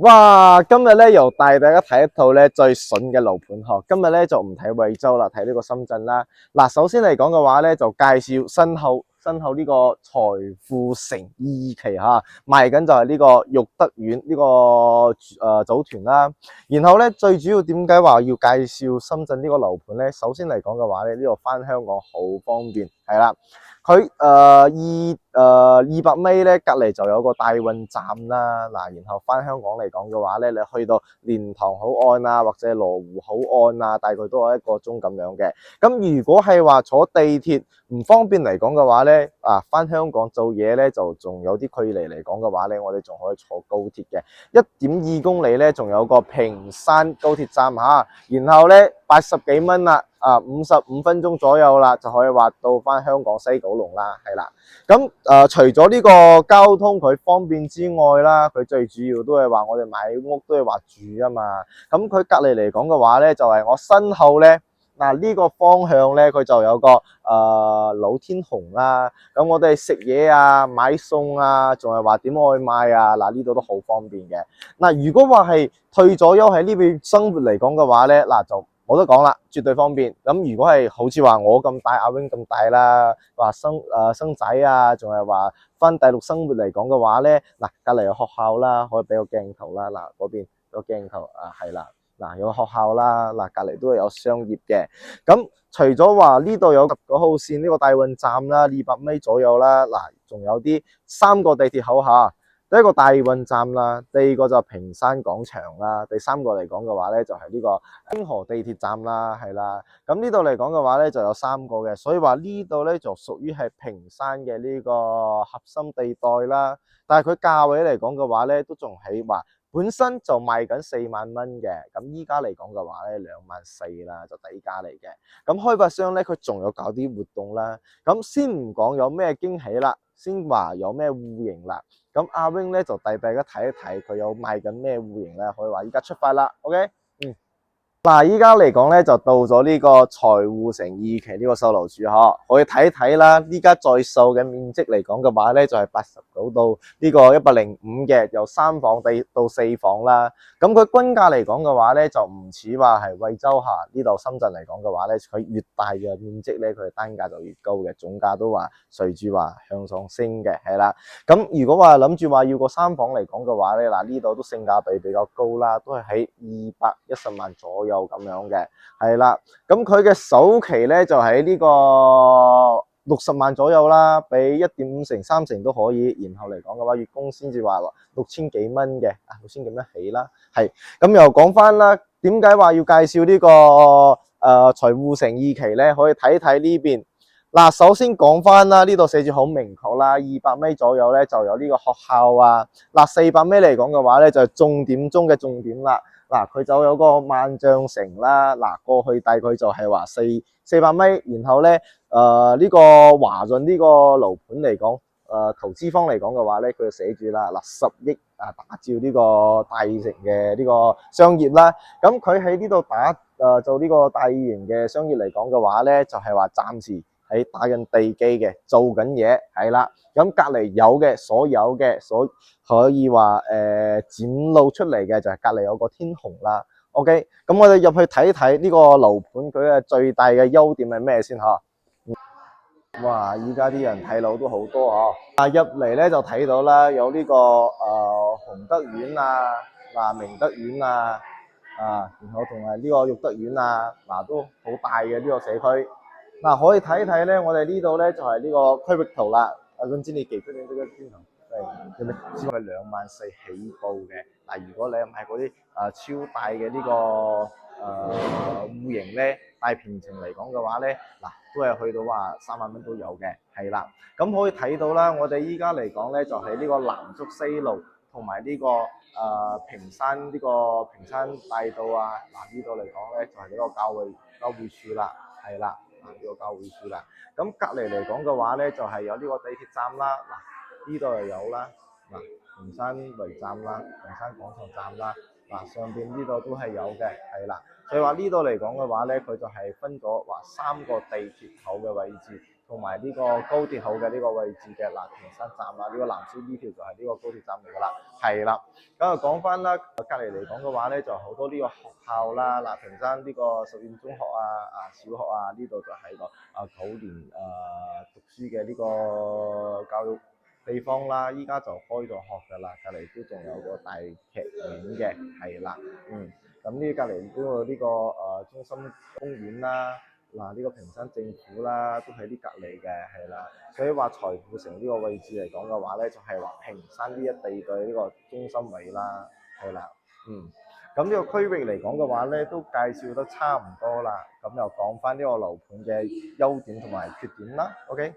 哇！今日咧又帶大家睇一套咧最筍嘅樓盤嗬。今日咧就唔睇惠州啦，睇呢個深圳啦。嗱，首先嚟講嘅話咧，就介紹身後呢個財富城二期嚇，賣緊就係呢個育德苑呢個組團啦。然後咧最主要點解話要介紹深圳呢個樓盤咧？首先嚟講嘅話咧，呢度翻香港好方便，係啦。佢200米咧，隔離就有個大運站啦。嗱，然後翻香港嚟講嘅話咧，你去到蓮塘口岸啊，或者羅湖口岸啊，大概都有1個鐘咁樣嘅。咁如果係話坐地鐵唔方便嚟講嘅話咧，翻香港做嘢咧就仲有啲距離嚟講嘅話咧，我哋仲可以坐高鐵嘅，1.2公里咧，仲有個坪山高鐵站嚇，然後咧80幾蚊啦。55分鐘左右啦，就可以話到翻香港西九龍啦，係啦。咁除咗呢個交通佢方便之外啦，佢最主要都係話我哋買屋都係話住啊嘛。咁佢隔離嚟講嘅話咧，就係我身後咧，呢個方向咧，佢就有個老天虹啦。咁我哋食嘢啊、買餸啊，仲係話點外賣啊，呢度都好方便嘅。如果話係退咗休喺呢邊生活嚟講嘅話咧，就冇得講啦，絕對方便。咁如果係好似話我咁大，阿 wing 咁大啦，話生仔啊，仲係話翻大陸生活嚟講嘅話咧，隔離有學校啦，可以俾個鏡頭啦，嗰邊個鏡頭係啦，有學校啦，隔離都係有商業嘅。咁除咗話呢度有19號線呢個大運站啦，200米左右啦，仲有啲3個地鐵口嚇。第一個大運站啦，第二個就坪山廣場啦，第三個嚟講嘅話咧就係呢個星河地鐵站啦，係啦。咁呢度嚟講嘅話咧就有3個嘅，所以話呢度咧就屬於係坪山嘅呢個核心地帶啦。但係佢價位嚟講嘅話咧都仲係話本身就賣緊4萬蚊嘅，咁依家嚟講嘅話咧24000啦，就底價嚟嘅。咁開發商咧佢仲有搞啲活動啦。咁先唔講有咩驚喜啦，先話有咩戶型啦。咁阿 wing 咧就帶大家睇一睇佢有賣緊咩戶型咧，可以話依家出發啦 ，OK？依家嚟講咧就到咗呢個財富城2期呢個售樓處嗬，可以睇睇啦。依家在售嘅面積嚟講嘅話咧就係89到呢個105嘅，由3房到4房啦。咁佢均價嚟講嘅話咧就唔似話係惠州呢度深圳嚟講嘅話咧，佢越大嘅面積咧佢單價就越高嘅，總價都話隨住話向上升嘅，係啦。咁如果話諗住話要個3房嚟講嘅話咧，呢度都性價比比較高啦，都係喺210萬左右咁樣嘅，係啦。咁佢嘅首期咧就喺呢個60萬左右啦，俾1.5成、3成都可以。然後嚟講嘅話，月供先至話6000幾蚊嘅，6000幾蚊起啦。係咁又講翻啦，點解話要介紹呢個財富城2期咧？可以睇睇呢邊。首先講翻啦，呢度寫住好明確啦，200米左右咧就有呢個學校啊。400米嚟講嘅話咧就係重點中嘅重點啦。佢就有個萬象城啦。過去大概就係話400米，然後咧呢個華潤呢個樓盤嚟講，投資方嚟講嘅話咧，佢就寫住啦10億打造呢個大型嘅呢個商業啦。咁佢喺呢度做呢個大型嘅商業嚟講嘅話咧，就係話暫時喺打緊地基嘅，做緊嘢，係啦。咁隔離有嘅，所有嘅，可以話展露出嚟嘅就係隔離有個天虹啦。OK， 咁我哋入去睇睇呢個樓盤佢嘅最大嘅優點係咩先嚇？哇！依家啲人睇樓都好多入嚟咧就睇到啦，有呢個鴻德苑啊、明德苑啊，然後同埋呢個育德苑啊，都好大嘅呢個社區。可以睇睇咧，我哋呢度咧就係呢個區域圖啦。總之你記住呢個天虹，只係24000起步嘅。如果你買嗰啲超大嘅呢個戶型咧，大平層嚟講嘅話咧，都係去到話3萬蚊都有嘅，係啦。咁可以睇到啦，我哋依家嚟講咧就喺呢個南竹西路同埋呢個坪山大道啊。呢度嚟講咧就係呢個交匯處啦，係啦。呢個交匯處啦。咁隔離嚟講嘅話咧，就係有呢個地鐵站啦。呢度又有啦。坪山圍站啦，坪山廣場站啦。上邊呢度都係有嘅，係啦。所以話呢度嚟講嘅話咧，佢就係分咗3個地鐵口嘅位置，同埋呢個高鐵口嘅呢個位置嘅嗱，屏山站啊，呢個藍色呢條就係呢個高鐵站嚟㗎啦，係啦。咁啊講翻啦，隔離嚟講嘅話咧，就好多呢個學校啦，嗱屏山呢個實驗中學啊、小學啊，呢度就係個9年讀書嘅呢個教育地方啦，依家就開咗學㗎啦，隔離都仲有個大劇院嘅，係啦，咁呢隔離都有呢個中心公園啦，嗱呢個屏山政府啦，都喺啲隔離嘅，係啦，所以話財富城呢個位置嚟講嘅話咧，就係話屏山呢一地嘅呢個中心位啦，係啦，咁呢個區域嚟講嘅話咧，都介紹得差唔多啦，咁又講翻呢個樓盤嘅優點同埋缺點啦 ，OK。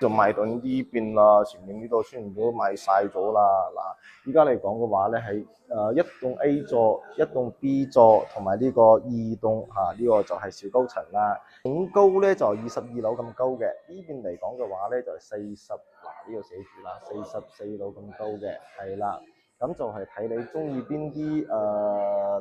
就賣到呢邊啦，前面呢度雖然都賣晒咗啦，嗱，依家嚟講嘅話咧，係一棟 A 座、一棟 B 座同埋呢個2棟呢個就係小高層啦，總高咧就22樓咁高嘅，呢邊嚟講嘅話咧就係40，嗱呢度寫住啦，44樓咁高嘅，係啦。咁就係睇你中意邊啲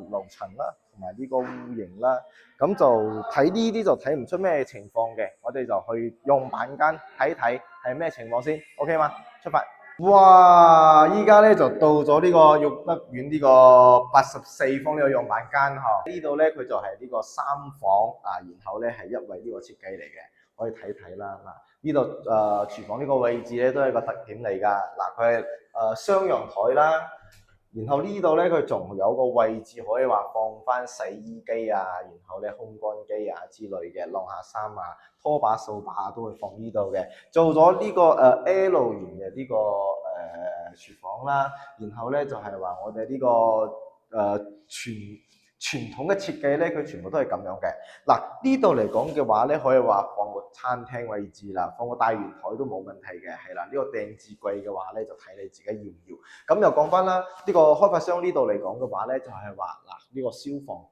樓層啦，同埋呢個戶型啦。咁就睇呢啲就睇唔出咩情況嘅，我哋就去樣板間睇睇係咩情況先 ，OK 嗎？出發！哇！依家咧就到咗呢個育德苑呢個84方呢個樣板間嗬。呢度咧佢就係呢個3房然後咧係一位呢個設計嚟嘅，可以睇睇啦。嗱，呢度廚房呢個位置咧都係個特點嚟㗎。嗱，佢係雙陽台啦。然後呢度咧，佢仲有個位置可以話放翻洗衣機啊，然後咧烘乾機啊之類嘅，晾下衫啊、拖把、掃把都會放呢度嘅。做咗呢個L 型嘅呢個廚房啦，然後咧就係話我哋呢個傳統嘅設計咧，佢全部都係咁樣嘅。嗱，呢度嚟講嘅話咧，可以話放個餐廳位置啦，放個大圓台都冇問題嘅，係啦。呢個訂置櫃嘅話咧，就睇你自己要唔要。咁又講翻啦，呢個開發商呢度嚟講嘅話咧，就係話嗱，呢個消防管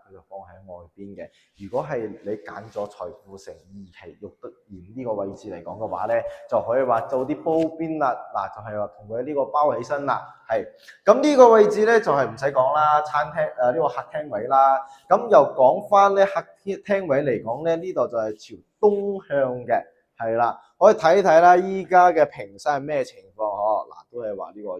佢就放喺外邊嘅。如果係你揀咗財富城2期育德苑呢個位置嚟講嘅話咧，就可以話做啲煲邊啦。嗱，就係話同佢呢個包起身啦。係，咁呢個位置咧就係唔使講啦，餐廳呢個客廳位啦。咁又講翻咧客廳位嚟講咧，呢度就係朝東向嘅，係啦，可以睇睇啦。依家嘅屏山係咩情況嗬？嗱，都係話呢個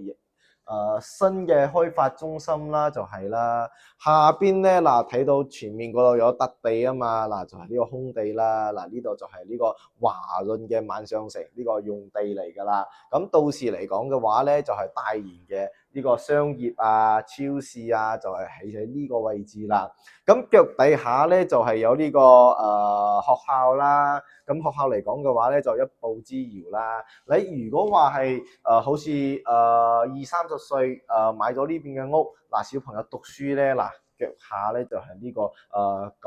新嘅開發中心啦，就係啦。下邊咧嗱，睇到前面嗰度有笪地啊嘛，嗱就係呢個空地啦。嗱呢度就係呢個華潤嘅萬象城呢個用地嚟噶啦。咁到時嚟講嘅話咧，就係大型嘅呢個商業啊、超市啊，就係起喺呢個位置啦。咁腳底下咧就係有呢個學校啦。咁學校嚟講嘅話咧，就一步之遙啦。你如果話係好似20-30歲買咗呢邊嘅屋，嗱小朋友讀書咧，嗱腳下咧就係呢個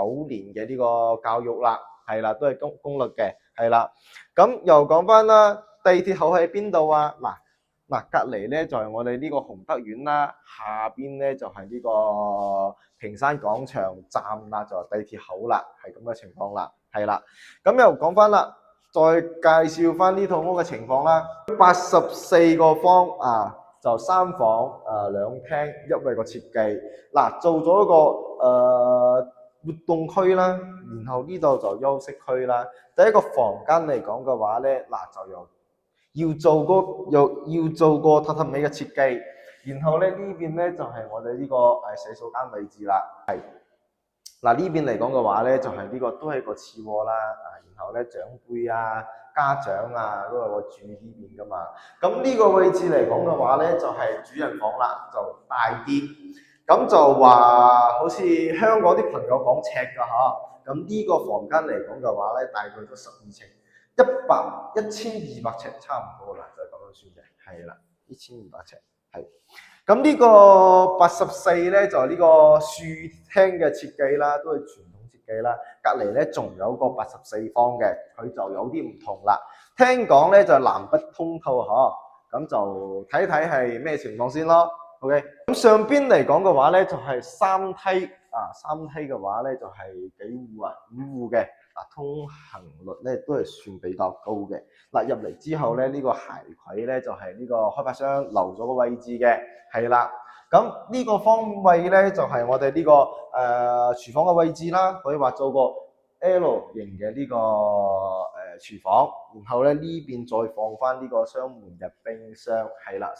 9年嘅呢個教育啦，係啦，都係公立嘅，係啦。咁又講翻啦，地鐵口喺邊度啊？嗱隔離咧就係我哋呢個洪德苑啦，下邊咧就係呢個屏山廣場站啦，就係地鐵口啦，係咁嘅情況啦。係啦，咁又講翻啦，再介紹翻呢套屋嘅情況啦。84個方就3房2廳一位個設計。嗱，做咗一個活動區啦，然後呢度就休息區啦。第一個房間嚟講嘅話咧，嗱就要做個榻榻米嘅設計，然後咧呢邊咧就係我哋呢個洗手間位置啦，係。嗱呢邊嚟講嘅話咧，就係呢個都係個次臥啦，然後咧長輩家長都係會住呢邊噶嘛。咁呢個位置嚟講嘅話咧，就係主人房啦，就大啲。咁就話好似香港啲朋友講尺噶嚇，咁呢個房間嚟講嘅話咧，大概都12尺，1200尺差唔多啦，就係咁樣算嘅，係啦，1200尺係。咁呢個84咧就係呢個樹廳嘅設計啦，都係傳統設計啦。隔離咧仲有個84方嘅，佢就有啲唔同啦。聽講咧就係南北通透嗬，咁就睇睇係咩情況先咯。OK， 咁上邊嚟講嘅話咧就係3梯3梯嘅話咧就係幾戶5戶嘅。通行率咧都係算比較高嘅。入嚟之後咧，呢個鞋櫃咧就係呢個開發商留咗個位置嘅，係啦。咁呢個方位咧就係我哋呢個廚房嘅位置啦，可以話做個 L 型嘅呢個廚房，然後咧呢邊再放翻呢個雙門入冰箱，係啦，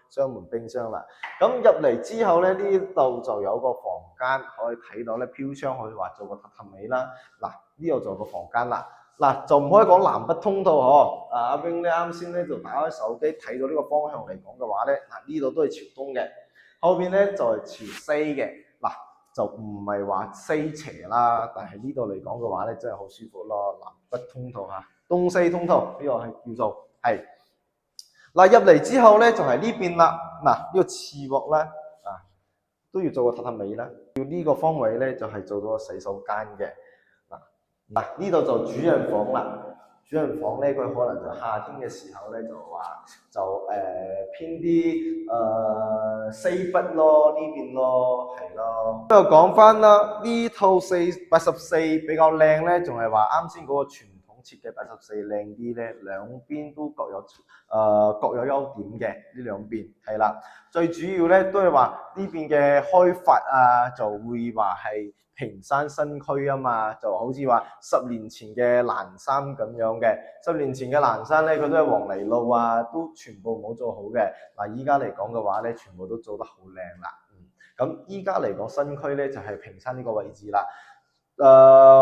雙門冰箱啦。咁入嚟之後咧，呢度就有個房間可以睇到咧，飄窗可以話做個榻榻米啦。嗱，呢度就有個房間啦。嗱，就唔可以講南北通道嗬。阿 Wing 咧啱先咧就打開手機睇到呢個方向嚟講嘅話咧，嗱呢度都係朝東嘅，後邊咧就係朝西嘅。嗱，就唔係話西斜啦，但係呢度嚟講嘅話咧，真係好舒服咯。南北通道嚇，東西通道呢個係叫做係。嗱，入嚟之後咧就係呢邊啦。嗱，呢個次鑊咧都要做個榻榻米啦。要呢個方位咧就係做到個洗手間嘅。嗱，呢度就主人房啦。主人房咧，佢可能就夏天嘅時候咧，就偏啲西北咯，呢邊咯，係咯。咁又講翻啦，呢套84比較靚咧，仲係話啱先嗰個傳統設計84靚啲咧，兩邊都各有優點嘅，呢兩邊係啦。最主要咧都係話呢邊嘅開發啊，就會話係坪山新區啊嘛，就好似話10年前嘅蘭山咁樣嘅。10年前嘅蘭山咧，佢都係黃泥路啊，都全部冇做好嘅。嗱，依家嚟講嘅話咧，全部都做得好靚啦。咁依家嚟講新區咧就係坪山呢個位置啦。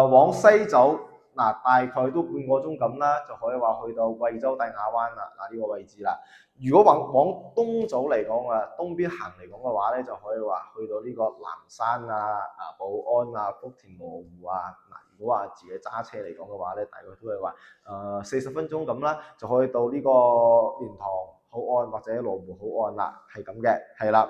往西走嗱，大概都半個鐘咁啦，就可以話去到惠州大亞灣啦。嗱，呢個位置啦。如果往東走嚟講啊，東邊行嚟講嘅話咧，就可以話去到呢個南山啊、寶安啊、福田羅湖啊。嗱，如果話自己揸車嚟講嘅話咧，大概都係話40分鐘咁啦，就可以到呢個蓮塘口岸或者羅湖口岸啦，係咁嘅，係啦。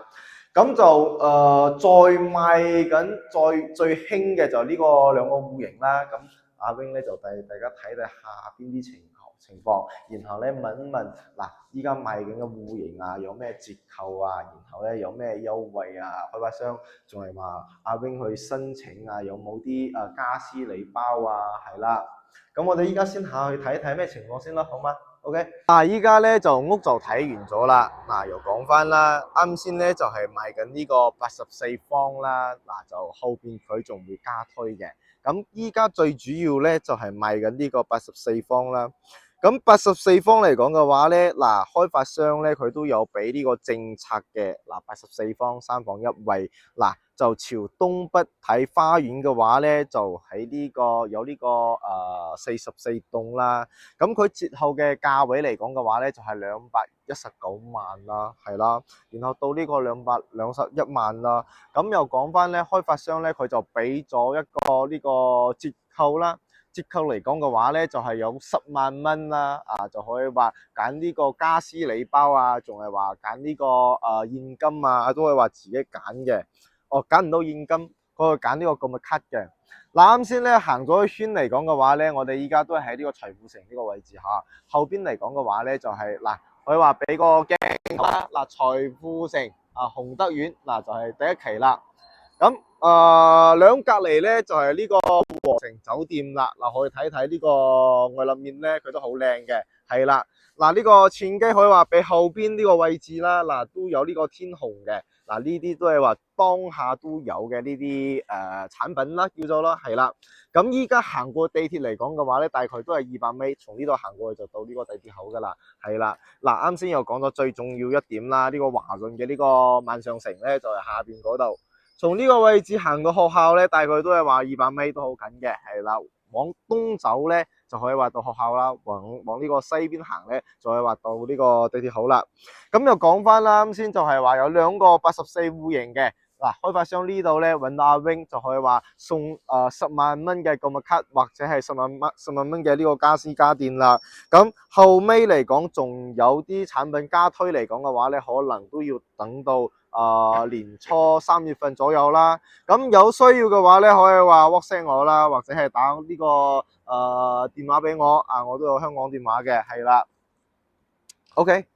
咁就再賣緊最興嘅就呢個2個戶型啦。咁阿 Wing 咧就帶大家睇睇下邊啲情況，然後咧問一問嗱，依家賣緊嘅戶型啊，有咩折扣啊？然後咧有咩優惠啊？開發商仲係話阿 Wing 去申請啊，有冇啲家私禮包啊？係啦，咁我哋依家先下去睇睇咩情況先啦，好嗎？OK， 依家咧就屋就睇完咗啦。嗱，又講翻啦，啱先咧就係賣緊呢個84方啦。嗱，就後邊佢仲會加推嘅。咁依家最主要咧就係賣緊呢個84方啦。咁84方嚟講嘅話咧，嗱，開發商咧佢都有俾呢個政策嘅。嗱，84方3房1衛，嗱就朝東北睇花園嘅話咧，就喺呢個有呢個44棟啦。咁佢折後嘅價位嚟講嘅話咧，就係219萬啦，係啦。然後到呢個221萬啦。咁又講翻咧，開發商咧佢就俾咗一個呢個折扣啦。折扣嚟講嘅話咧，就係有10萬蚊啦，就可以話揀呢個家私禮包啊，仲係話揀呢個現金啊，都可以話自己揀嘅。揀唔到現金，可以揀呢個咁嘅卡嘅。嗱，啱先咧行咗一圈嚟講嘅話咧，我哋依家都係喺呢個財富城呢個位置嚇。後邊嚟講嘅話咧，就係嗱，可以話俾個鏡啦。嗱，財富城洪德苑嗱就係第一期啦。咁兩隔離咧就係呢個和城酒店啦。嗱，可以睇睇呢個外立面咧，佢都好靚嘅，係啦。嗱，呢個前機可以話俾後邊呢個位置啦。嗱，都有呢個天虹嘅。嗱，呢啲都係話當下都有嘅呢啲產品啦，叫做啦，係啦。咁依家行過地鐵嚟講嘅話咧，大概都係200米，從呢度行過去就到呢個地鐵口噶啦，係啦。嗱，啱先又講咗最重要一點啦，呢個華潤嘅呢個萬象城咧就係下邊嗰度。從呢個位置行到學校咧，大概都係話200米都好近嘅，係啦。往東走咧就可以話到學校啦，往呢個西邊行咧就可以話到呢個地鐵口啦。咁又講翻啦，啱先就係話有2個84戶型嘅。嗱，開發商呢度咧揾到阿 Wing 就可以話送10萬蚊嘅購物卡，或者係10萬蚊嘅呢個家私家電啦。咁後尾嚟講仲有啲產品加推嚟講嘅話咧，可能都要等到年初3月份左右啦。咁有需要嘅話咧，可以話 WhatsApp 我啦，或者係打呢個電話俾我，我都有香港電話嘅，係啦。OK。